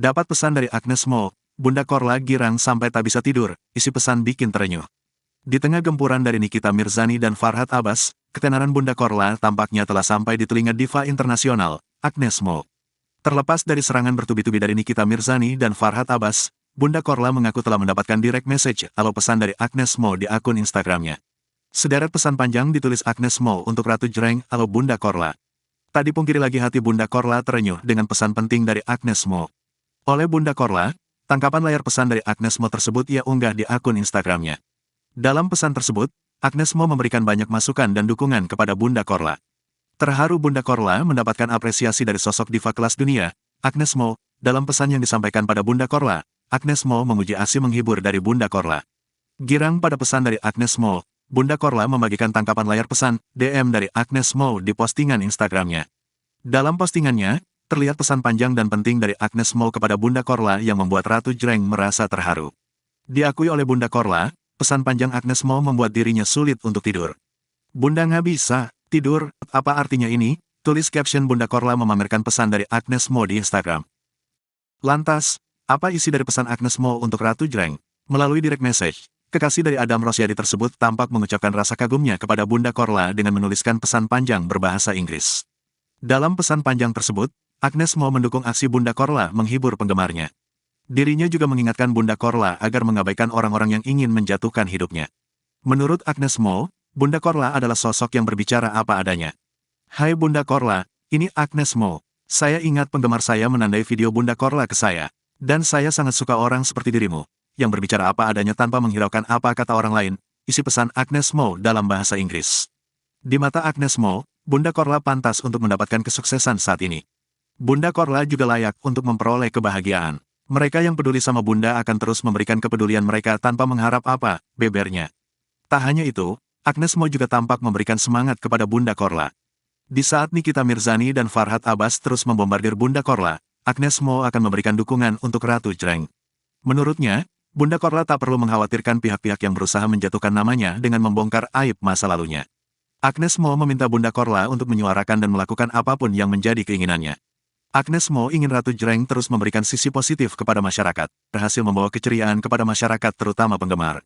Dapat pesan dari Agnes Mo, Bunda Korla girang sampai tak bisa tidur, isi pesan bikin terenyuh. Di tengah gempuran dari Nikita Mirzani dan Farhad Abbas, ketenaran Bunda Korla tampaknya telah sampai di telinga diva internasional, Agnes Mo. Terlepas dari serangan bertubi-tubi dari Nikita Mirzani dan Farhad Abbas, Bunda Korla mengaku telah mendapatkan direct message atau pesan dari Agnes Mo di akun Instagramnya. Sederet pesan panjang ditulis Agnes Mo untuk Ratu Jreng atau Bunda Korla. Tak dipungkiri lagi hati Bunda Korla terenyuh dengan pesan penting dari Agnes Mo. Oleh Bunda Korla, tangkapan layar pesan dari Agnes Mo tersebut ia unggah di akun Instagramnya. Dalam pesan tersebut, Agnes Mo memberikan banyak masukan dan dukungan kepada Bunda Korla. Terharu Bunda Korla mendapatkan apresiasi dari sosok diva kelas dunia, Agnes Mo. Dalam pesan yang disampaikan pada Bunda Korla, Agnes Mo memuji aksi menghibur dari Bunda Korla. Girang pada pesan dari Agnes Mo, Bunda Korla membagikan tangkapan layar pesan DM dari Agnes Mo di postingan Instagramnya. Dalam postingannya, terlihat pesan panjang dan penting dari Agnes Mo kepada Bunda Korla yang membuat Ratu Jreng merasa terharu. Diakui oleh Bunda Korla, pesan panjang Agnes Mo membuat dirinya sulit untuk tidur. Bunda nggak bisa tidur, apa artinya ini? Tulis caption Bunda Korla memamerkan pesan dari Agnes Mo di Instagram. Lantas, apa isi dari pesan Agnes Mo untuk Ratu Jreng? Melalui direct message, kekasih dari Adam Rosyadi tersebut tampak mengucapkan rasa kagumnya kepada Bunda Korla dengan menuliskan pesan panjang berbahasa Inggris. Dalam pesan panjang tersebut, Agnes Mo mendukung aksi Bunda Korla menghibur penggemarnya. Dirinya juga mengingatkan Bunda Korla agar mengabaikan orang-orang yang ingin menjatuhkan hidupnya. Menurut Agnes Mo, Bunda Korla adalah sosok yang berbicara apa adanya. Hai Bunda Korla, ini Agnes Mo. Saya ingat penggemar saya menandai video Bunda Korla ke saya. Dan saya sangat suka orang seperti dirimu, yang berbicara apa adanya tanpa menghiraukan apa kata orang lain, isi pesan Agnes Mo dalam bahasa Inggris. Di mata Agnes Mo, Bunda Korla pantas untuk mendapatkan kesuksesan saat ini. Bunda Korla juga layak untuk memperoleh kebahagiaan. Mereka yang peduli sama Bunda akan terus memberikan kepedulian mereka tanpa mengharap apa, bebernya. Tak hanya itu, Agnes Mo juga tampak memberikan semangat kepada Bunda Korla. Di saat Nikita Mirzani dan Farhad Abbas terus membombardir Bunda Korla, Agnes Mo akan memberikan dukungan untuk Ratu Jreng. Menurutnya, Bunda Korla tak perlu mengkhawatirkan pihak-pihak yang berusaha menjatuhkan namanya dengan membongkar aib masa lalunya. Agnes Mo meminta Bunda Korla untuk menyuarakan dan melakukan apapun yang menjadi keinginannya. Agnes Mo ingin Ratu Jreng terus memberikan sisi positif kepada masyarakat, berhasil membawa keceriaan kepada masyarakat terutama penggemar.